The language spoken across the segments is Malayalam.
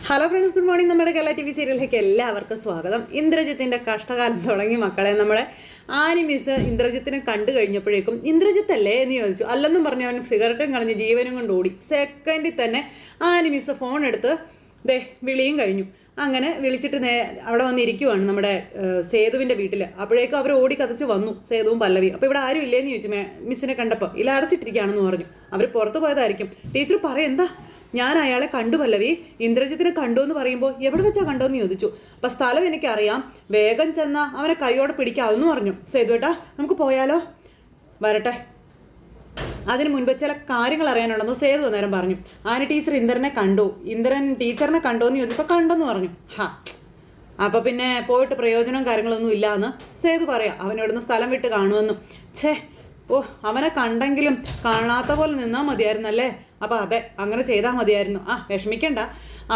Hello friends, good morning. നമ്മുടെ കേരള TV സീരിയലിലേക്ക് എല്ലാവർക്കും സ്വാഗതം. ഇന്ദ്രജിത്തിന്റെ കഷ്ടകാലം തുടങ്ങി മക്കളെ. നമ്മുടെ ആനി മിസ് ഇന്ദ്രജിത്തിനെ കണ്ടു കഴിഞ്ഞപ്പോഴേക്കും ഇന്ദ്രജിത്ത് അല്ലേ എന്ന് ചോദിച്ചു. അല്ലെന്നും പറഞ്ഞ് അവൻ സിഗരറ്റും കളഞ്ഞ് ജീവനും കൊണ്ട് ഓടി. സെക്കൻഡിൽ തന്നെ ആനി മിസ് ഫോൺ എടുത്ത് വിളിയും കഴിഞ്ഞു. അങ്ങനെ വിളിച്ചിട്ട് അവിടെ വന്നിരിക്കുവാണ് നമ്മുടെ സേതുവിൻ്റെ വീട്ടിൽ. അപ്പോഴേക്കും അവർ ഓടി കതച്ച് വന്നു, സേതുവും പല്ലവിയും. അപ്പോൾ ഇവിടെ ആരും ഇല്ലേന്ന് ചോദിച്ചു മിസ്സിനെ കണ്ടപ്പോൾ. ഇല്ല, അടച്ചിട്ടിരിക്കുകയാണെന്ന് പറഞ്ഞു. അവർ പുറത്ത് പോയതായിരിക്കും. ടീച്ചർ എന്താ? ഞാൻ അയാളെ കണ്ടു പല്ലവി, ഇന്ദ്രജിത്തിനെ കണ്ടു എന്ന് പറയുമ്പോൾ എവിടെ വെച്ചാൽ കണ്ടോന്ന് ചോദിച്ചു. അപ്പം സ്ഥലം എനിക്കറിയാം, വേഗം ചെന്നാൽ അവനെ കൈയോടെ പിടിക്കാമെന്ന് പറഞ്ഞു. സേതുവേട്ടാ, നമുക്ക് പോയാലോ? വരട്ടെ, അതിന് മുൻപ് ചില കാര്യങ്ങൾ അറിയാനുണ്ടെന്ന് സേതു അന്നേരം പറഞ്ഞു. ആന ടീച്ചർ ഇന്ദ്രനെ കണ്ടു, ഇന്ദ്രൻ ടീച്ചറിനെ കണ്ടോന്ന് ചോദിച്ചപ്പോൾ കണ്ടെന്ന് പറഞ്ഞു. അപ്പം പിന്നെ പോയിട്ട് പ്രയോജനവും കാര്യങ്ങളൊന്നും ഇല്ലയെന്ന് സേതു പറയാം. അവനിവിടുന്ന് സ്ഥലം വിട്ട് കാണുമെന്നും. അവനെ കണ്ടെങ്കിലും കാണാത്ത പോലെ നിന്നാൽ മതിയായിരുന്നല്ലേ? അപ്പം അതെ, അങ്ങനെ ചെയ്താൽ മതിയായിരുന്നു. വിഷമിക്കണ്ട,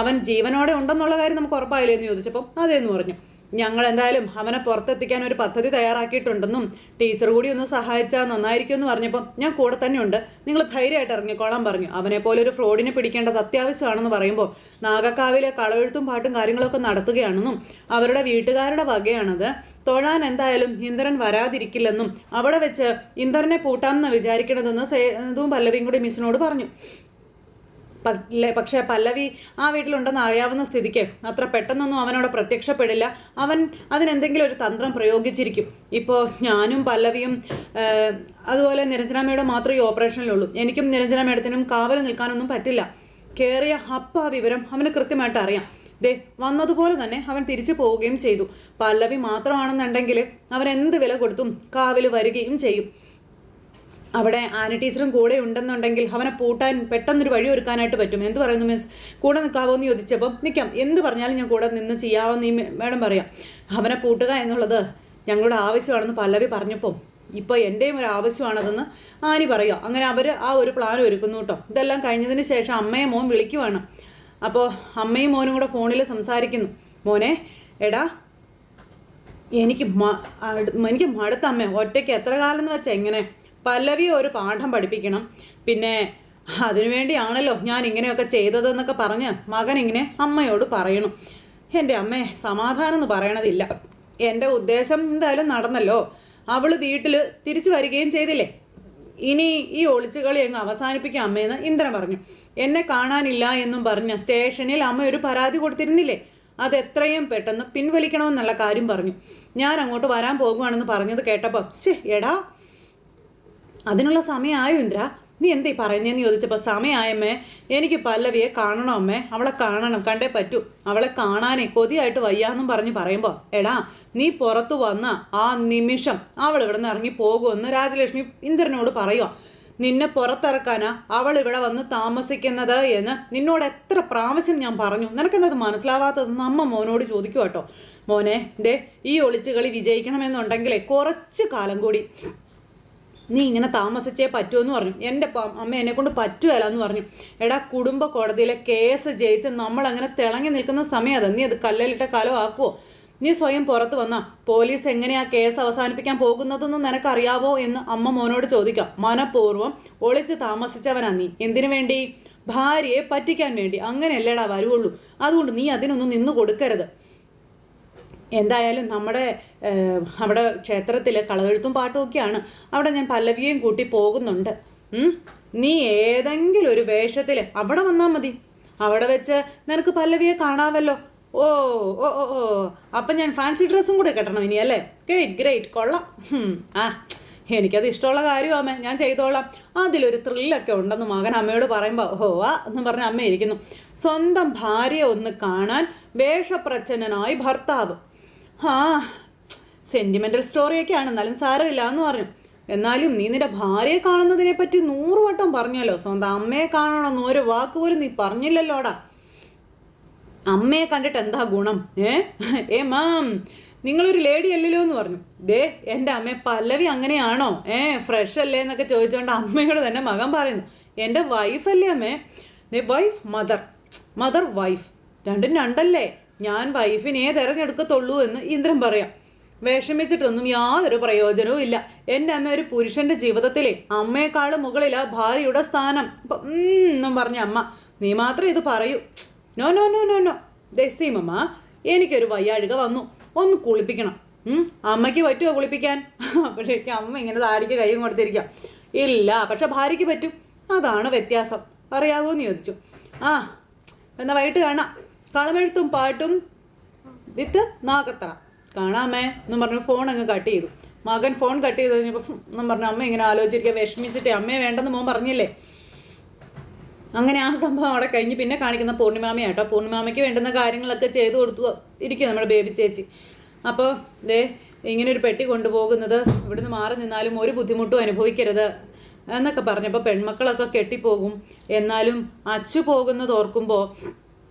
അവൻ ജീവനോടെ ഉണ്ടെന്നുള്ള കാര്യം നമുക്ക് ഉറപ്പായില്ലേന്ന് ചോദിച്ചപ്പം അതേന്ന് പറഞ്ഞു. ഞങ്ങൾ എന്തായാലും അവനെ പുറത്തെത്തിക്കാൻ ഒരു പദ്ധതി തയ്യാറാക്കിയിട്ടുണ്ടെന്നും ടീച്ചർ കൂടി ഒന്ന് സഹായിച്ചാൽ നന്നായിരിക്കും എന്ന് പറഞ്ഞപ്പം ഞാൻ കൂടെ തന്നെ ഉണ്ട്, നിങ്ങൾ ധൈര്യമായിട്ട് ഇറങ്ങിക്കോളാൻ പറഞ്ഞു. അവനെ പോലെ ഒരു ഫ്രോഡിനെ പിടിക്കേണ്ടത് അത്യാവശ്യമാണെന്ന് പറയുമ്പോൾ നാഗക്കാവിലെ കളവെഴുത്തും പാട്ടും കാര്യങ്ങളൊക്കെ നടത്തുകയാണെന്നും അവരുടെ വീട്ടുകാരുടെ വകയാണത്, തൊഴാൻ എന്തായാലും ഇന്ദ്രൻ വരാതിരിക്കില്ലെന്നും അവിടെ വെച്ച് ഇന്ദ്രനെ പൂട്ടാമെന്ന് വിചാരിക്കണതെന്ന് സേതുവും പല്ലവിയും കൂടി മിസ്സിനോട് പറഞ്ഞു. പക്ഷേ പല്ലവി ആ വീട്ടിലുണ്ടെന്ന് അറിയാവുന്ന സ്ഥിതിക്ക് അത്ര പെട്ടെന്നൊന്നും അവനോട് പ്രത്യക്ഷപ്പെടില്ല. അവൻ അതിനെന്തെങ്കിലും ഒരു തന്ത്രം പ്രയോഗിച്ചിരിക്കും. ഇപ്പോൾ ഞാനും പല്ലവിയും അതുപോലെ നിരഞ്ജന മാത്രമേ ഈ ഓപ്പറേഷനിലുള്ളൂ. എനിക്കും നിരഞ്ജന മേഡത്തിനും കാവൽ നിൽക്കാനൊന്നും പറ്റില്ല. കയറിയ ആ വിവരം അവന് കൃത്യമായിട്ട് അറിയാം. വന്നതുപോലെ തന്നെ അവൻ തിരിച്ചു പോവുകയും ചെയ്തു. പല്ലവി മാത്രമാണെന്നുണ്ടെങ്കിൽ അവൻ എന്ത് വില കൊടുത്തും കാവൽ വരികയും ചെയ്യും. അവിടെ ആന ടീച്ചറും കൂടെ ഉണ്ടെന്നുണ്ടെങ്കിൽ അവനെ പൂട്ടാൻ പെട്ടെന്നൊരു വഴി ഒരുക്കാനായിട്ട് പറ്റും. എന്ത് പറയുന്നു മിസ്, കൂടെ നിൽക്കാവോ എന്ന് ചോദിച്ചപ്പം നിൽക്കാം, എന്ത് പറഞ്ഞാലും ഞാൻ കൂടെ നിന്ന് ചെയ്യാമെന്ന് ഈ മേഡം പറയാം. അവനെ പൂട്ടുക എന്നുള്ളത് ഞങ്ങളുടെ ആവശ്യമാണെന്ന് പല്ലവി പറഞ്ഞപ്പോൾ ഇപ്പോൾ എൻ്റെയും ഒരു ആവശ്യമാണതെന്ന് ആനി പറയുക. അങ്ങനെ അവർ ആ ഒരു പ്ലാൻ ഒരുക്കുന്നു കേട്ടോ. ഇതെല്ലാം കഴിഞ്ഞതിന് ശേഷം അമ്മയെ മോൻ വിളിക്കുവാണ്. അപ്പോൾ അമ്മയും മോനും കൂടെ ഫോണിൽ സംസാരിക്കുന്നു. മോനെ, എടാ എനിക്ക് മടുത്ത അമ്മ, ഒറ്റയ്ക്ക് എത്ര കാലം എന്ന് വെച്ചാൽ എങ്ങനെ പല്ലവി ഒരു പാഠം പഠിപ്പിക്കണം. പിന്നെ അതിനുവേണ്ടിയാണല്ലോ ഞാൻ ഇങ്ങനെയൊക്കെ ചെയ്തതെന്നൊക്കെ പറഞ്ഞ് മകൻ ഇങ്ങനെ അമ്മയോട് പറയണം. എൻ്റെ അമ്മേ, സമാധാനം എന്ന് പറയണതില്ല. എൻ്റെ ഉദ്ദേശം എന്തായാലും നടന്നല്ലോ. അവൾ വീട്ടിൽ തിരിച്ചു വരികയും ചെയ്തില്ലേ. ഇനി ഈ ഒളിച്ചുകളി അങ്ങ് അവസാനിപ്പിക്കാം അമ്മയെന്ന് ഇന്ദ്രൻ പറഞ്ഞു. എന്നെ കാണാനില്ല എന്നും പറഞ്ഞ് സ്റ്റേഷനിൽ അമ്മ ഒരു പരാതി കൊടുത്തിരുന്നില്ലേ, അതെത്രയും പെട്ടെന്ന് പിൻവലിക്കണമെന്നുള്ള കാര്യം പറഞ്ഞു. ഞാൻ അങ്ങോട്ട് വരാൻ പോകുവാണെന്ന് പറഞ്ഞത് കേട്ടപ്പോൾ എടാ, അതിനുള്ള സമയമായോ ഇന്ദ്ര? നീ എന്തേ പറയുന്നതെന്ന് ചോദിച്ചപ്പോൾ സമയമായമ്മേ, എനിക്ക് പല്ലവിയെ കാണണം അമ്മേ, അവളെ കാണണം, കണ്ടേ പറ്റൂ, അവളെ കാണാനേ കൊതിയായിട്ട് വയ്യാന്നും പറയുമ്പോൾ എടാ, നീ പുറത്തു വന്ന ആ നിമിഷം അവൾ ഇവിടെ നിന്ന് ഇറങ്ങി പോകുമെന്ന് രാജലക്ഷ്മി ഇന്ദ്രനോട് പറയുക. നിന്നെ പുറത്തിറക്കാനാ അവൾ ഇവിടെ വന്ന് താമസിക്കുന്നത് എന്ന് നിന്നോട് എത്ര പ്രാവശ്യം ഞാൻ പറഞ്ഞു, നിനക്കെന്തത് മനസ്സിലാവാത്തതെന്ന് അമ്മ മോനോട് ചോദിക്കുക കേട്ടോ. മോനെ, ഈ ഒളിച്ചുകളി വിജയിക്കണമെന്നുണ്ടെങ്കിലേ കുറച്ച് കാലം കൂടി നീ ഇങ്ങനെ താമസിച്ചേ പറ്റുമെന്ന് പറഞ്ഞു. എൻ്റെ അമ്മ എന്നെക്കൊണ്ട് പറ്റുകയില്ല എന്ന് പറഞ്ഞു. എടാ, കുടുംബ കോടതിയിലെ കേസ് ജയിച്ച് നമ്മളങ്ങനെ തിളങ്ങി നിൽക്കുന്ന സമയം അത്, നീ അത് കല്ലിലിട്ട കാലമാക്കുമോ? നീ സ്വയം പുറത്ത് വന്നാൽ പോലീസ് എങ്ങനെയാ കേസ് അവസാനിപ്പിക്കാൻ പോകുന്നതെന്ന് നിനക്കറിയാവോ എന്ന് അമ്മ മോനോട് ചോദിക്കാം. മനഃപൂർവ്വം ഒളിച്ച് താമസിച്ചവനാ നീ. എന്തിനു വേണ്ടി? ഭാര്യയെ പറ്റിക്കാൻ വേണ്ടി. അങ്ങനെയല്ലേടാ വരുവുള്ളൂ. അതുകൊണ്ട് നീ അതിനൊന്നും നിന്നു കൊടുക്കരുത്. എന്തായാലും നമ്മുടെ അവിടെ ക്ഷേത്രത്തിൽ കളവെഴുത്തും പാട്ടും ഒക്കെയാണ്. അവിടെ ഞാൻ പല്ലവിയെയും കൂട്ടി പോകുന്നുണ്ട്. നീ ഏതെങ്കിലും ഒരു വേഷത്തിൽ അവിടെ വന്നാൽ മതി. അവിടെ വെച്ച് നിനക്ക് പല്ലവിയെ കാണാമല്ലോ. ഓ ഓ ഓ ഓ അപ്പം ഞാൻ ഫാൻസി ഡ്രസ്സും കൂടെ കെട്ടണം ഇനി അല്ലേ? ഗ്രേറ്റ്, കൊള്ളാം. എനിക്കത് ഇഷ്ടമുള്ള കാര്യമാമേ, ഞാൻ ചെയ്തോളാം. അതിലൊരു ത്രില്ലൊക്കെ ഉണ്ടെന്ന് മകൻ അമ്മയോട് പറയുമ്പോൾ എന്ന് പറഞ്ഞ അമ്മ ഇരിക്കുന്നു. സ്വന്തം ഭാര്യയെ ഒന്ന് കാണാൻ വേഷപ്രച്ഛന്നനായി ഭർത്താവ്. സെൻറ്റിമെൻ്റൽ സ്റ്റോറിയൊക്കെയാണ്, എന്നാലും സാരമില്ല എന്ന് പറഞ്ഞു. എന്നാലും നീ നിന്റെ ഭാര്യയെ കാണുന്നതിനെ പറ്റി 100 വട്ടം പറഞ്ഞല്ലോ. സ്വന്തം അമ്മയെ കാണണമെന്ന് ഒരു വാക്ക് പോലും നീ പറഞ്ഞില്ലല്ലോടാ. അമ്മയെ കണ്ടിട്ട് എന്താ ഗുണം? മാം, നിങ്ങളൊരു ലേഡി അല്ലല്ലോ എന്ന് പറഞ്ഞു. എൻ്റെ അമ്മ പല്ലവി അങ്ങനെയാണോ? ഫ്രഷ് അല്ലേ എന്നൊക്കെ ചോദിച്ചുകൊണ്ട് അമ്മയോട് തന്നെ മകൻ പറയുന്നു. എൻ്റെ വൈഫല്ലേ അമ്മേ? വൈഫ്, മദർ വൈഫ്, രണ്ടും രണ്ടല്ലേ. ഞാൻ വൈഫിനെ തിരഞ്ഞെടുക്കത്തുള്ളൂ എന്ന് ഇന്ദ്രൻ പറയാം. വിഷമിച്ചിട്ടൊന്നും യാതൊരു പ്രയോജനവും ഇല്ല. എൻ്റെ അമ്മ ഒരു പുരുഷൻ്റെ ജീവിതത്തിലെ അമ്മയെക്കാളും മുകളിലാ ഭാര്യയുടെ സ്ഥാനം. എന്നും പറഞ്ഞ അമ്മ, നീ മാത്രം ഇത് പറയൂ. No no no no no ദസീമമ്മ, എനിക്കൊരു വയ്യാഴിക വന്നു, ഒന്ന് കുളിപ്പിക്കണം. അമ്മയ്ക്ക് പറ്റുമോ കുളിപ്പിക്കാൻ? അപ്പോഴേക്കും അമ്മ ഇങ്ങനെ താടിക്ക് കൈയും കൊടുത്തിരിക്കാം. ഇല്ല, പക്ഷെ ഭാര്യയ്ക്ക് പറ്റും, അതാണ് വ്യത്യാസം, അറിയാവോ എന്ന് ചോദിച്ചു. ആ എന്നാൽ വൈകിട്ട് കാണാം, കളമെഴുത്തും പാട്ടും വിത്ത് നാഗത്തറ കാണാമേ എന്നും പറഞ്ഞു ഫോൺ അങ്ങ് കട്ട് ചെയ്തു. മകൻ ഫോൺ കട്ട് ചെയ്ത് കഴിഞ്ഞപ്പോൾ എന്നും പറഞ്ഞു അമ്മ ഇങ്ങനെ ആലോചിച്ചിരിക്കുക, വിഷമിച്ചിട്ടേ അമ്മയെ വേണ്ടെന്ന് മോൻ പറഞ്ഞില്ലേ. അങ്ങനെ ആ സംഭവം അവിടെ കഴിഞ്ഞ് പിന്നെ കാണിക്കുന്ന പൂർണിമാമയാട്ടോ. പൂർണിമാമയ്ക്ക് വേണ്ടുന്ന കാര്യങ്ങളൊക്കെ ചെയ്തു കൊടുത്തു ഇരിക്കും നമ്മുടെ ബേബി ചേച്ചി. അപ്പോൾ ദേ ഇങ്ങനെ ഒരു പെട്ടി കൊണ്ടുപോകുന്നത്, ഇവിടുന്ന് മാറി നിന്നാലും ഒരു ബുദ്ധിമുട്ടും അനുഭവിക്കരുത് എന്നൊക്കെ പറഞ്ഞപ്പോൾ പെൺമക്കളൊക്കെ കെട്ടിപ്പോകും. എന്നാലും അച്ചു പോകുന്നത് ഓർക്കുമ്പോൾ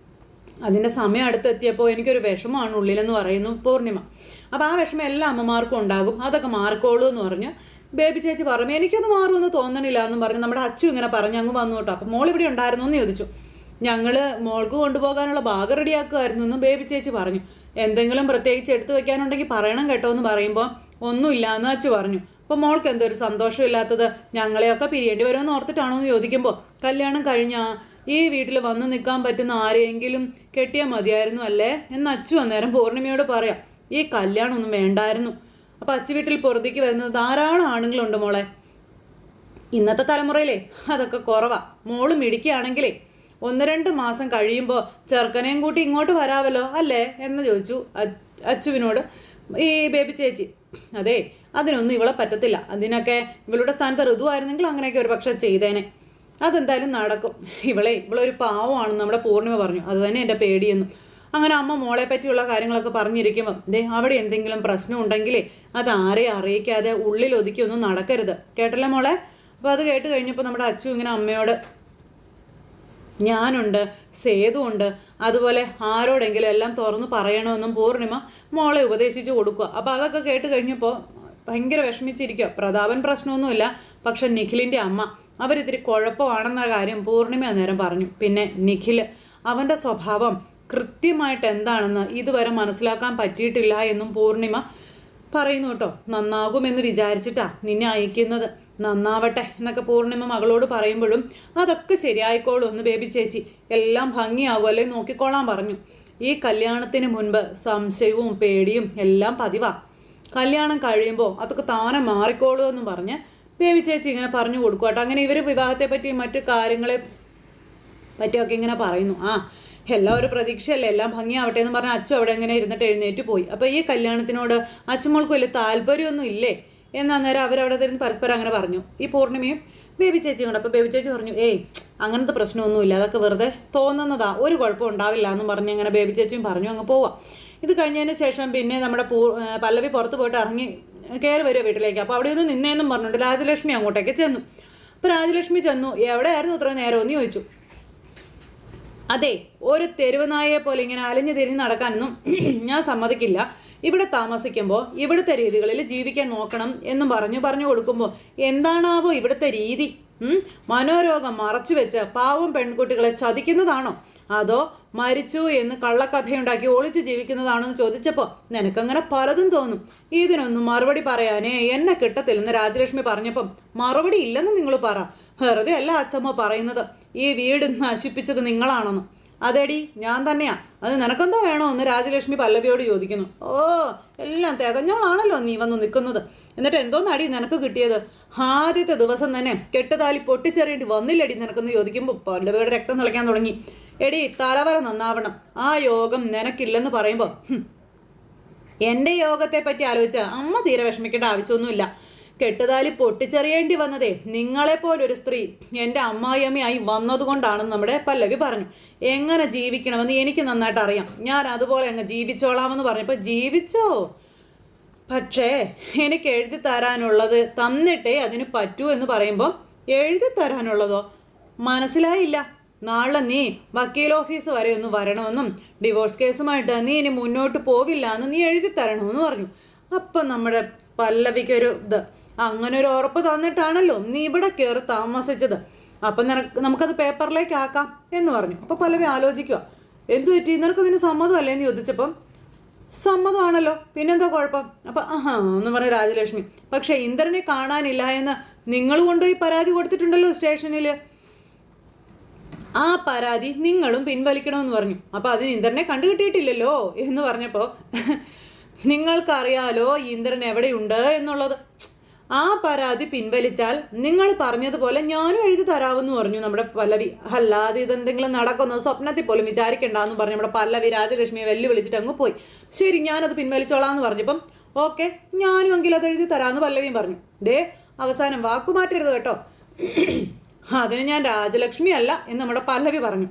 അതിൻ്റെ സമയം അടുത്തെത്തിയപ്പോൾ എനിക്കൊരു വിഷമമാണ് ഉള്ളിലെന്ന് പറയുന്നു പൂർണിമ. അപ്പോൾ ആ വിഷമം എല്ലാ അമ്മമാർക്കും ഉണ്ടാകും, അതൊക്കെ മാറിക്കോളൂ എന്ന് പറഞ്ഞ് ബേബി ചേച്ചി പറഞ്ഞു. എനിക്കൊന്നും മാറുമെന്ന് തോന്നണില്ല എന്നും പറഞ്ഞ് നമ്മുടെ അച്ചു ഇങ്ങനെ പറഞ്ഞു അങ്ങ് വന്നു കേട്ടോ. അപ്പോൾ മോൾ ഇവിടെ ഉണ്ടായിരുന്നു എന്ന് ചോദിച്ചു. ഞങ്ങൾ മോൾക്ക് കൊണ്ടുപോകാനുള്ള ബാഗ് റെഡിയാക്കുമായിരുന്നു എന്നും ബേബി ചേച്ചി പറഞ്ഞു. എന്തെങ്കിലും പ്രത്യേകിച്ച് എടുത്തു വെക്കാനുണ്ടെങ്കിൽ പറയണം കേട്ടോ എന്ന് പറയുമ്പോൾ ഒന്നുമില്ല എന്ന് അച്ചു പറഞ്ഞു. അപ്പോൾ മോൾക്ക് എന്തൊരു സന്തോഷമില്ലാത്തത്, ഞങ്ങളെയൊക്കെ പിരിയേണ്ടി വരുമെന്ന് ഓർത്തിട്ടാണോ എന്ന് ചോദിക്കുമ്പോൾ കല്യാണം കഴിഞ്ഞാൽ ഈ വീട്ടിൽ വന്ന് നിൽക്കാൻ പറ്റുന്ന ആരെയെങ്കിലും കെട്ടിയാൽ മതിയായിരുന്നു അല്ലേ എന്ന് അച്ചു അന്നേരം പൂർണിമയോട് പറയാം. ഈ കല്യാണം ഒന്നും വേണ്ടായിരുന്നു. അപ്പം അച്ചു വീട്ടിൽ പുറത്തേക്ക് വരുന്നത് ധാരാളം ആണുങ്ങളുണ്ട് മോളെ, ഇന്നത്തെ തലമുറയിലേ അതൊക്കെ കുറവാ. മോള് മിടിക്കുകയാണെങ്കിലേ 1-2 മാസം കഴിയുമ്പോൾ ചെറുക്കനെയും കൂട്ടി ഇങ്ങോട്ട് വരാമല്ലോ അല്ലേ എന്ന് ചോദിച്ചു അച്ചുവിനോട് ഈ ബേബി ചേച്ചി. അതെ, അതിനൊന്നും ഇവളെ പറ്റത്തില്ല. അതിനൊക്കെ ഇവളുടെ സ്ഥാനത്ത് ഋതുവായിരുന്നെങ്കിൽ അങ്ങനെയൊക്കെ ഒരു പക്ഷെ ചെയ്തേനെ. അതെന്തായാലും നടക്കും. ഇവളൊരു പാവമാണെന്ന് നമ്മുടെ പൂർണിമ പറഞ്ഞു. അത് തന്നെ എൻ്റെ പേടിയെന്നും. അങ്ങനെ അമ്മ മോളെ പറ്റിയുള്ള കാര്യങ്ങളൊക്കെ പറഞ്ഞിരിക്കുമ്പം അവിടെ എന്തെങ്കിലും പ്രശ്നം ഉണ്ടെങ്കിലേ അത് ആരെയും അറിയിക്കാതെ ഉള്ളിൽ ഒതുക്കിയൊന്നും നടക്കരുത്, കേട്ടല്ലേ മോളെ? അപ്പോൾ അത് കേട്ട് കഴിഞ്ഞപ്പോൾ നമ്മുടെ അച്ചു ഇങ്ങനെ അമ്മയോട് ഞാനുണ്ട്, സേതുണ്ട്, അതുപോലെ ആരോടെങ്കിലും എല്ലാം തുറന്ന് പറയണമെന്നും പൂർണിമ മോളെ ഉപദേശിച്ചു കൊടുക്കുക. അപ്പോൾ അതൊക്കെ കേട്ട് കഴിഞ്ഞപ്പോൾ ഭയങ്കര വിഷമിച്ചിരിക്കുക. പ്രതാപൻ പ്രശ്നമൊന്നുമില്ല, പക്ഷെ നിഖിലിൻ്റെ അമ്മ അവരിത്തിരി കുഴപ്പമാണെന്ന കാര്യം പൂർണിമ അന്നേരം പറഞ്ഞു. പിന്നെ നിഖിൽ, അവൻ്റെ സ്വഭാവം കൃത്യമായിട്ട് എന്താണെന്ന് ഇതുവരെ മനസ്സിലാക്കാൻ പറ്റിയിട്ടില്ല എന്നും പൂർണിമ പറയുന്നു കേട്ടോ. നന്നാകുമെന്ന് വിചാരിച്ചിട്ടാ നിന്നെ അയക്കുന്നത്, നന്നാവട്ടെ എന്നൊക്കെ പൂർണിമ മകളോട് പറയുമ്പോഴും അതൊക്കെ ശരിയായിക്കോളൂ എന്ന് ബേബി ചേച്ചി, എല്ലാം ഭംഗിയാകുമല്ലേ നോക്കിക്കോളാൻ പറഞ്ഞു. ഈ കല്യാണത്തിന് മുൻപ് സംശയവും പേടിയും എല്ലാം പതിവാ, കല്യാണം കഴിയുമ്പോൾ അതൊക്കെ താനെ മാറിക്കോളൂ എന്ന് പറഞ്ഞ് ബേബി ചേച്ചി ഇങ്ങനെ പറഞ്ഞു കൊടുക്കും കേട്ടോ. അങ്ങനെ ഇവർ വിവാഹത്തെ പറ്റി മറ്റു കാര്യങ്ങളെ പറ്റിയൊക്കെ ഇങ്ങനെ പറയുന്നു. എല്ലാം ഒരു പ്രതീക്ഷയല്ലേ, എല്ലാം ഭംഗിയാവട്ടെ എന്ന് പറഞ്ഞാൽ അച്ചു അവിടെ ഇങ്ങനെ ഇരുന്നിട്ട് എഴുന്നേറ്റ് പോയി. അപ്പോൾ ഈ കല്യാണത്തിനോട് അച്ചുമോൾക്ക് വലിയ താല്പര്യമൊന്നും ഇല്ലേ എന്നന്നേരം അവരവിടെ തരുന്ന പരസ്പരം അങ്ങനെ പറഞ്ഞു, ഈ പൂർണിമയും ബേബി ചേച്ചിയും കൊണ്ട്. അപ്പോൾ ബേബി ചേച്ചി പറഞ്ഞു, അങ്ങനത്തെ പ്രശ്നമൊന്നുമില്ല, അതൊക്കെ വെറുതെ തോന്നുന്നതാ, ഒരു കുഴപ്പം ഉണ്ടാവില്ല എന്നും പറഞ്ഞ് അങ്ങനെ ബേബി ചേച്ചിയും പറഞ്ഞു അങ്ങ് പോവാം. ഇത് കഴിഞ്ഞതിന് ശേഷം പിന്നെ നമ്മുടെ പല്ലവി പുറത്ത് പോയിട്ട് ഇറങ്ങി കയറി വരിക വീട്ടിലേക്ക്. അപ്പോൾ അവിടെ ഒന്ന് നിന്നേന്നും പറഞ്ഞുകൊണ്ട് രാജലക്ഷ്മി അങ്ങോട്ടേക്ക് ചെന്നു. അപ്പോൾ രാജലക്ഷ്മി ചെന്നു, എവിടെയായിരുന്നു ഇത്ര നേരം എന്ന് ചോദിച്ചു. അതെ, ഒരു തെരുവ് നായയെ പോലെ ഇങ്ങനെ അലഞ്ഞു തിരിഞ്ഞ് നടക്കാനൊന്നും ഞാൻ സമ്മതിക്കില്ല. ഇവിടെ താമസിക്കുമ്പോൾ ഇവിടുത്തെ രീതികളിൽ ജീവിക്കാൻ നോക്കണം എന്നും പറഞ്ഞു കൊടുക്കുമ്പോൾ എന്താണാവോ ഇവിടുത്തെ രീതി? മനോരോഗം മറച്ചു വെച്ച് പാവം പെൺകുട്ടികളെ ചതിക്കുന്നതാണോ, അതോ മരിച്ചു എന്ന് കള്ളക്കഥയുണ്ടാക്കി ഒളിച്ചു ജീവിക്കുന്നതാണോ എന്ന് ചോദിച്ചപ്പോൾ നിനക്കങ്ങനെ പലതും തോന്നും. ഇതിനൊന്നും മറുപടി പറയാനേ എന്നെ കിട്ടത്തില്ലെന്ന് രാജലക്ഷ്മി പറഞ്ഞപ്പം മറുപടി ഇല്ലെന്ന് നിങ്ങൾ പറ. വെറുതെ അല്ല അച്ഛമ്മ പറയുന്നത്, ഈ വീട് നശിപ്പിച്ചത് നിങ്ങളാണെന്ന്. അതെടി ഞാൻ തന്നെയാ, അത് നിനക്കെന്തോ വേണോ എന്ന് രാജലക്ഷ്മി പല്ലവിയോട് ചോദിക്കുന്നു. എല്ലാം തികഞ്ഞോളാണല്ലോ നീ വന്ന് നിൽക്കുന്നത്, എന്നിട്ട് എന്തോന്നടി നിനക്ക് കിട്ടിയത്? ആദ്യത്തെ ദിവസം തന്നെ കെട്ടുതാലി പൊട്ടിച്ചെറിയേണ്ടി വന്നില്ലടി നിനക്കെന്ന് ചോദിക്കുമ്പോൾ പല്ലവിയുടെ രക്തം തിളയ്ക്കാൻ തുടങ്ങി. എടി തലവര നന്നാവണം, ആ യോഗം നിനക്കില്ലെന്ന് പറയുമ്പോൾ എൻ്റെ യോഗത്തെ പറ്റി ആലോചിച്ച അമ്മ തീരെ വിഷമിക്കേണ്ട ആവശ്യമൊന്നുമില്ല. കെട്ടുതാലി പൊട്ടിച്ചെറിയേണ്ടി വന്നതേ നിങ്ങളെപ്പോലൊരു സ്ത്രീ എൻ്റെ അമ്മായിയമ്മയായി വന്നതുകൊണ്ടാണെന്ന് നമ്മുടെ പല്ലവി പറഞ്ഞു. എങ്ങനെ ജീവിക്കണമെന്ന് എനിക്ക് നന്നായിട്ട് അറിയാം, ഞാൻ അതുപോലെ അങ്ങ് ജീവിച്ചോളാമെന്ന് പറഞ്ഞപ്പോൾ ജീവിച്ചോ, പക്ഷേ എനിക്ക് എഴുതി തരാനുള്ളത് തന്നിട്ടേ അതിന് പറ്റൂ എന്ന് പറയുമ്പോൾ എഴുതി തരാനുള്ളതോ മനസ്സിലായില്ല. നാളെ നീ വക്കീൽ ഓഫീസ് വരെ ഒന്ന് വരണമെന്നും ഡിവോഴ്സ് കേസുമായിട്ട് നീ ഇനി മുന്നോട്ട് പോവില്ല എന്ന് നീ എഴുതി തരണമെന്ന് പറഞ്ഞു. അപ്പം നമ്മുടെ പല്ലവിക്കൊരു അങ്ങനെ ഒരു ഉറപ്പ് തന്നിട്ടാണല്ലോ നീ ഇവിടെ കയറി താമസിച്ചത്, അപ്പം നമുക്കത് പേപ്പറിലേക്ക് ആക്കാം എന്ന് പറഞ്ഞു. അപ്പോൾ പല്ലവി ആലോചിക്കുക, എന്തു പറ്റി, നിനക്കതിന് സമ്മതമല്ലേ എന്ന് ചോദിച്ചപ്പം സമ്മതമാണല്ലോ, പിന്നെന്താ കുഴപ്പം? അപ്പം എന്ന് പറഞ്ഞ രാജലക്ഷ്മി, പക്ഷേ ഇന്ദ്രനെ കാണാനില്ല എന്ന് നിങ്ങൾ കൊണ്ടുപോയി പരാതി കൊടുത്തിട്ടുണ്ടല്ലോ സ്റ്റേഷനിൽ. ആ പരാതി നിങ്ങളും പിൻവലിക്കണമെന്ന് പറഞ്ഞു. അപ്പോൾ അതിന് ഇന്ദ്രനെ കണ്ടുകിട്ടിയിട്ടില്ലല്ലോ എന്ന് പറഞ്ഞപ്പോൾ നിങ്ങൾക്കറിയാലോ ഇന്ദ്രൻ എവിടെയുണ്ട് എന്നുള്ളത്. ആ പരാതി പിൻവലിച്ചാൽ നിങ്ങൾ പറഞ്ഞതുപോലെ ഞാനും എഴുതി തരാമെന്ന് പറഞ്ഞു നമ്മുടെ പല്ലവി. അല്ലാതെ ഇതെന്തെങ്കിലും നടക്കുന്നു സ്വപ്നത്തിൽ പോലും വിചാരിക്കണ്ടെന്ന് പറഞ്ഞു നമ്മുടെ പല്ലവി രാജലക്ഷ്മിയെ വെല്ലുവിളിച്ചിട്ട് അങ്ങ് പോയി. ശരി, ഞാനത് പിൻവലിച്ചോളാന്ന് പറഞ്ഞപ്പം ഓക്കെ ഞാനും എങ്കിലും അത് എഴുതി തരാമെന്ന് പല്ലവിയും പറഞ്ഞു. ദേ അവസാനം വാക്കുമാറ്റരുത് കേട്ടോ, അതിന് ഞാൻ രാജലക്ഷ്മി അല്ല എന്ന് നമ്മുടെ പല്ലവി പറഞ്ഞു.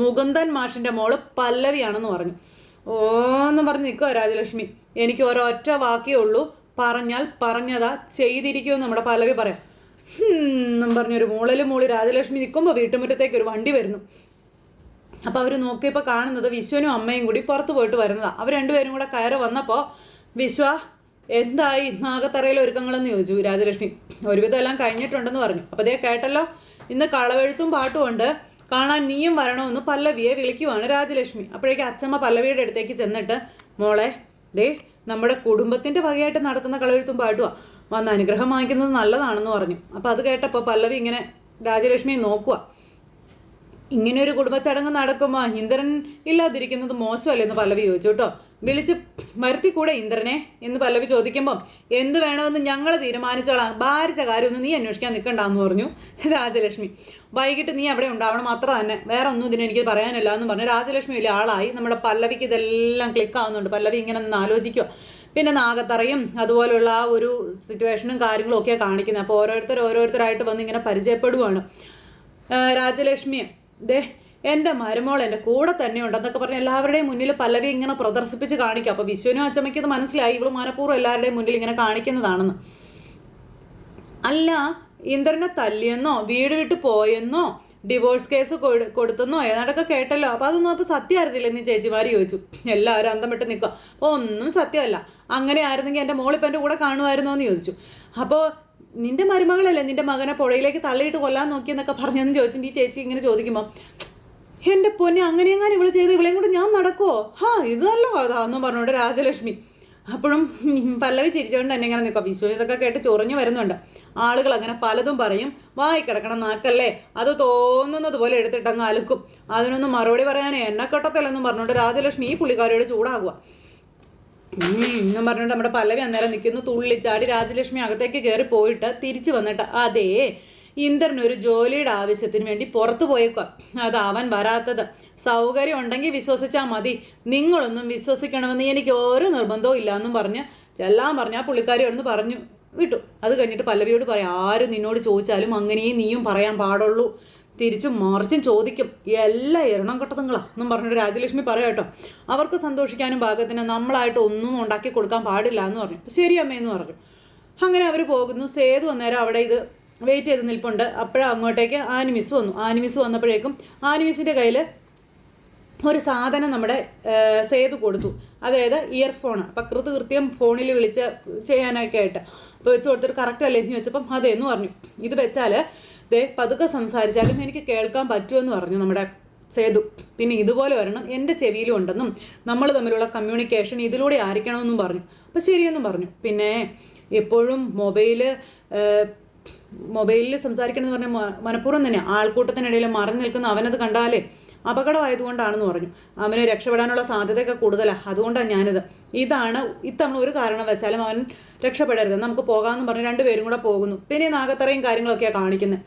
മുകുന്ദൻ മാഷിൻ്റെ മോള് പല്ലവിയാണെന്ന് പറഞ്ഞു. ഓന്ന് പറഞ്ഞ് നിൽക്കുക രാജലക്ഷ്മി. എനിക്ക് ഒരൊറ്റ വാക്കേ ഉള്ളൂ, പറഞ്ഞാൽ പറഞ്ഞതാ, ചെയ്തിരിക്കുമെന്ന് നമ്മുടെ പല്ലവി പറയാം എന്നും പറഞ്ഞൊരു മൂളി രാജലക്ഷ്മി നിൽക്കുമ്പോൾ വീട്ടുമുറ്റത്തേക്ക് ഒരു വണ്ടി വരുന്നു. അപ്പോൾ അവർ നോക്കിയപ്പോൾ കാണുന്നത് വിശ്വനും അമ്മയും കൂടി പുറത്ത് പോയിട്ട് വരുന്നതാണ്. അവർ രണ്ടുപേരും കൂടെ കയറി വന്നപ്പോൾ വിശ്വ എന്തായി നാഗത്തറയിലെ ഒരുക്കങ്ങളെന്ന് ചോദിച്ചു രാജലക്ഷ്മി. ഒരുവിധം എല്ലാം കഴിഞ്ഞിട്ടുണ്ടെന്ന് പറഞ്ഞു. അപ്പോൾ അതേ കേട്ടല്ലോ, ഇന്ന് കളവെഴുത്തും പാട്ടും ഉണ്ട്, കാണാൻ നീയും വരണമെന്ന് പല്ലവിയെ വിളിക്കുവാണ് രാജലക്ഷ്മി. അപ്പോഴേക്കും അച്ചമ്മ പല്ലവിയുടെ അടുത്തേക്ക് ചെന്നിട്ട് മോളെ ദേ നമ്മുടെ കുടുംബത്തിൻ്റെ വകയായിട്ട് നടത്തുന്ന കളവെഴുത്തും പാട്ടുവാ, വന്ന് അനുഗ്രഹം വാങ്ങിക്കുന്നത് നല്ലതാണെന്ന് പറഞ്ഞു. അപ്പോൾ അത് കേട്ടപ്പോൾ പല്ലവി ഇങ്ങനെ രാജലക്ഷ്മിയെ നോക്കുക. ഇങ്ങനെയൊരു കുടുംബച്ചടങ്ങ് നടക്കുമ്പോൾ ഇന്ദ്രൻ ഇല്ലാതിരിക്കുന്നത് മോശമല്ലെന്ന് പല്ലവി ചോദിച്ചു കേട്ടോ. വിളിച്ച് വരുത്തിക്കൂടെ ഇന്ദ്രനെ എന്ന് പല്ലവി ചോദിക്കുമ്പം എന്ത് വേണമെന്ന് ഞങ്ങൾ തീരുമാനിച്ചോളാം, ഭാരിച്ച കാര്യമൊന്നും നീ അന്വേഷിക്കാൻ നിൽക്കണ്ടെന്ന് പറഞ്ഞു രാജലക്ഷ്മി. വൈകിട്ട് നീ അവിടെ ഉണ്ടാവണം മാത്രം തന്നെ, വേറെ ഒന്നും ഇതിന് എനിക്ക് പറയാനില്ല എന്ന് പറഞ്ഞു രാജലക്ഷ്മി വലിയ ആളായി. നമ്മുടെ പല്ലവിക്ക് ഇതെല്ലാം ക്ലിക്കാവുന്നുണ്ട്. പല്ലവി ഇങ്ങനെ നിന്ന് ആലോചിക്കുക. പിന്നെ നാഗത്തറയും അതുപോലുള്ള ആ ഒരു സിറ്റുവേഷനും കാര്യങ്ങളും ഒക്കെയാണ് കാണിക്കുന്നത്. അപ്പോൾ ഓരോരുത്തരായിട്ട് വന്ന് ഇങ്ങനെ പരിചയപ്പെടുവാണ് രാജലക്ഷ്മിയെ. ദേ എൻ്റെ മരുമോൾ എൻ്റെ കൂടെ തന്നെ ഉണ്ടെന്നൊക്കെ പറഞ്ഞ് എല്ലാവരുടെയും മുന്നിൽ പല്ലവി ഇങ്ങനെ പ്രദർശിപ്പിച്ച് കാണിക്കുക. അപ്പോൾ വിശ്വനും അച്ചമ്മയ്ക്ക് അത് മനസ്സിലായി, ഇവള് മനഃപൂർവ്വം എല്ലാവരുടെയും മുന്നിൽ ഇങ്ങനെ കാണിക്കുന്നതാണെന്ന്. അല്ല ഇന്ദ്രനെ തല്ലിയെന്നോ വീട് വിട്ട് പോയെന്നോ ഡിവോഴ്സ് കേസ് കൊടുത്തെന്നോ ഏതാണ്ടൊക്കെ കേട്ടല്ലോ. അപ്പോൾ അതൊന്നും അപ്പോൾ സത്യമായിരുന്നില്ലെന്ന് ചേച്ചിമാർ ചോദിച്ചു. എല്ലാവരും അന്തം വിട്ട് നിൽക്കുക. അപ്പോൾ ഒന്നും സത്യമല്ല, അങ്ങനെ ആയിരുന്നെങ്കിൽ എൻ്റെ മോളിപ്പോൾ എൻ്റെ കൂടെ കാണുമായിരുന്നോ എന്ന് ചോദിച്ചു. അപ്പോൾ നിന്റെ മരുമകളല്ലേ നിന്റെ മകനെ പുഴയിലേക്ക് തള്ളിയിട്ട് കൊല്ലാൻ നോക്കിയെന്നൊക്കെ പറഞ്ഞെന്ന് ചോദിച്ചിട്ട് ഈ ചേച്ചി ഇങ്ങനെ ചോദിക്കുമ്പോൾ എൻ്റെ പൊന്നെ അങ്ങനെ ഇവള് ചെയ്ത് ഇവളെയും കൂടെ ഞാൻ നടക്കുമോ? ഇത് നല്ല കഥാന്നും പറഞ്ഞോണ്ട് രാജലക്ഷ്മി. അപ്പോഴും പല്ലവി ചിരിച്ചുകൊണ്ട് തന്നെ ഇങ്ങനെ നിൽക്കാം. വിശ്വ ഇതൊക്കെ കേട്ട് ചൊറിഞ്ഞു വരുന്നുണ്ട്. ആളുകൾ അങ്ങനെ പലതും പറയും, വായി കിടക്കണം നാക്കല്ലേ, അത് തോന്നുന്നത് പോലെ എടുത്തിട്ടങ്ങ് അലുക്കും, അതിനൊന്നും മറുപടി പറയാനേ എന്നെ കെട്ടത്തില്ലെന്നും പറഞ്ഞുകൊണ്ട് രാജലക്ഷ്മി ഈ പുള്ളിക്കാരിയോട് ചൂടാകുക എന്നും പറഞ്ഞിട്ട് നമ്മുടെ പല്ലവി അന്നേരം നിൽക്കുന്നു. തുള്ളിച്ചാടി രാജലക്ഷ്മി അകത്തേക്ക് കയറി പോയിട്ട് തിരിച്ചു വന്നിട്ട് അതേ ഇന്ദ്രനൊരു ജോലിയുടെ ആവശ്യത്തിന് വേണ്ടി പുറത്തു പോയേക്കുക, അത് അവൻ വരാത്തത്. സൗകര്യം ഉണ്ടെങ്കിൽ വിശ്വസിച്ചാൽ മതി, നിങ്ങളൊന്നും വിശ്വസിക്കണമെന്ന് എനിക്ക് ഒരു നിർബന്ധവും ഇല്ല എന്നും പറഞ്ഞ് ചെല്ലാൻ പറഞ്ഞ ആ പുള്ളിക്കാരിയോടൊന്ന് പറഞ്ഞു വിട്ടു. അത് കഴിഞ്ഞിട്ട് പല്ലവിയോട് പറയാം, ആര് നിന്നോട് ചോദിച്ചാലും അങ്ങനെയും നീയും പറയാൻ പാടുള്ളൂ, തിരിച്ചും മറിച്ചും ചോദിക്കും, എല്ലാം എരണം കെട്ടതുങ്ങളാ എന്നും പറഞ്ഞിട്ട് രാജലക്ഷ്മി പറയാം കേട്ടോ. അവർക്ക് സന്തോഷിക്കാനും ഭാഗത്തിന് നമ്മളായിട്ട് ഒന്നും ഉണ്ടാക്കി കൊടുക്കാൻ പാടില്ല എന്ന് പറഞ്ഞു. ശരി അമ്മയെന്ന് പറഞ്ഞു. അങ്ങനെ അവർ പോകുന്നു. സേതു അന്നേരം അവിടെ ഇത് വെയിറ്റ് ചെയ്ത് നിൽപ്പുണ്ട്. അപ്പോഴും അങ്ങോട്ടേക്ക് ആനിമിസ് വന്നു. ആനിമിസ് വന്നപ്പോഴേക്കും ആനിമിസിൻ്റെ കയ്യിൽ ഒരു സാധനം നമ്മുടെ സേതു കൊടുത്തു, അതായത് ഇയർഫോൺ. അപ്പം കൃത്യം ഫോണിൽ വിളിച്ച് ചെയ്യാനൊക്കെ ആയിട്ട് അപ്പോൾ വെച്ച് കൊടുത്തിട്ട് കറക്റ്റ് അല്ലേ എന്ന് ചോദിച്ചപ്പം അതെന്ന് പറഞ്ഞു. ഇത് വെച്ചാൽ ദേ പതുക്കെ സംസാരിച്ചാലും എനിക്ക് കേൾക്കാൻ പറ്റുമെന്ന് പറഞ്ഞു നമ്മുടെ സേതു. പിന്നെ ഇതുപോലെ വരണം എൻ്റെ ചെവിയിലും ഉണ്ടെന്നും നമ്മൾ തമ്മിലുള്ള കമ്മ്യൂണിക്കേഷൻ ഇതിലൂടെ ആയിരിക്കണമെന്നും പറഞ്ഞു. അപ്പോൾ ശരിയെന്നും പറഞ്ഞു. പിന്നെ എപ്പോഴും മൊബൈലിൽ സംസാരിക്കണമെന്ന് പറഞ്ഞാൽ മനഃപൂർവ്വം തന്നെ ആൾക്കൂട്ടത്തിനിടയിൽ മറഞ്ഞു നിൽക്കുന്ന അവനത് കണ്ടാലേ അപകടമായതുകൊണ്ടാണെന്ന് പറഞ്ഞു. അവന് രക്ഷപ്പെടാനുള്ള സാധ്യതയൊക്കെ കൂടുതലാണ്, അതുകൊണ്ടാണ് ഞാനിത്. ഇതാണ് ഇത്തവണ ഒരു കാരണം വെച്ചാലും അവൻ രക്ഷപ്പെടരുത്, നമുക്ക് പോകാമെന്ന് പറഞ്ഞ് രണ്ടുപേരും കൂടെ പോകുന്നു. പിന്നെ നാഗത്തറയും കാര്യങ്ങളൊക്കെയാണ് കാണിക്കുന്നത്.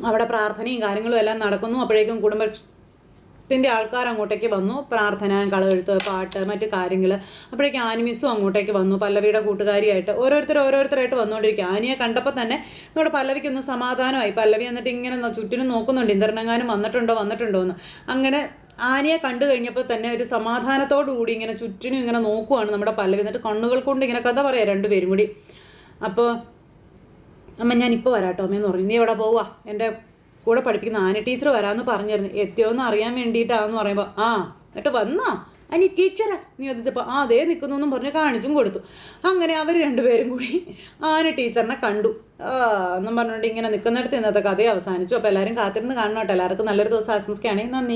അവിടെ പ്രാർത്ഥനയും കാര്യങ്ങളും എല്ലാം നടക്കുന്നു. അപ്പോഴേക്കും കുടുംബത്തിൻ്റെ ആൾക്കാർ അങ്ങോട്ടേക്ക് വന്നു. പ്രാർത്ഥന, കളവെഴുത്ത്, പാട്ട്, മറ്റു കാര്യങ്ങൾ. അപ്പോഴേക്കും ആനിമിസും അങ്ങോട്ടേക്ക് വന്നു പല്ലവിയുടെ കൂട്ടുകാരിയായിട്ട്. ഓരോരുത്തരായിട്ട് വന്നുകൊണ്ടിരിക്കുക. ആനിയെ കണ്ടപ്പോൾ തന്നെ നമ്മുടെ പല്ലവിക്കൊന്ന് സമാധാനമായി. പല്ലവി എന്നിട്ട് ഇങ്ങനെ ചുറ്റിനും നോക്കുന്നുണ്ട്, ഇന്ദ്രനെങ്ങാനും വന്നിട്ടുണ്ടോ എന്ന്. അങ്ങനെ ആനിയെ കണ്ടു കഴിഞ്ഞപ്പോൾ തന്നെ ഒരു സമാധാനത്തോടു കൂടി ഇങ്ങനെ ചുറ്റിനും ഇങ്ങനെ നോക്കുവാണ് നമ്മുടെ പല്ലവി. എന്നിട്ട് കണ്ണുകൾ കൊണ്ട് ഇങ്ങനെ കഥ പറയാം രണ്ടുപേരും കൂടി. അപ്പോൾ അമ്മ ഞാനിപ്പോൾ വരാട്ടോ അമ്മയെന്ന് പറഞ്ഞു. നീ എവിടെ പോവുക? എൻ്റെ കൂടെ പഠിപ്പിക്കുന്ന ആനി ടീച്ചർ വരാമെന്ന് പറഞ്ഞിരുന്നു, എത്തിയോന്ന് അറിയാൻ വേണ്ടിയിട്ടാണെന്ന് പറയുമ്പോൾ എന്നിട്ട് വന്നോ അനി ടീച്ചറാ നീ ചോദിച്ചപ്പോൾ അതേ നിൽക്കുന്നു എന്നും പറഞ്ഞ് കാണിച്ചും കൊടുത്തു. അങ്ങനെ അവർ രണ്ടുപേരും കൂടി ആനി ടീച്ചറിനെ കണ്ടു എന്നും പറഞ്ഞുകൊണ്ട് ഇങ്ങനെ നിൽക്കുന്നിടത്ത് ഇന്നത്തെ കഥ അവസാനിച്ചു. അപ്പോൾ എല്ലാവരും കാത്തിരുന്ന് കാണണം കേട്ടോ. എല്ലാവർക്കും നല്ലൊരു ദിവസം ആശംസിക്കുകയാണെങ്കിൽ നന്ദി.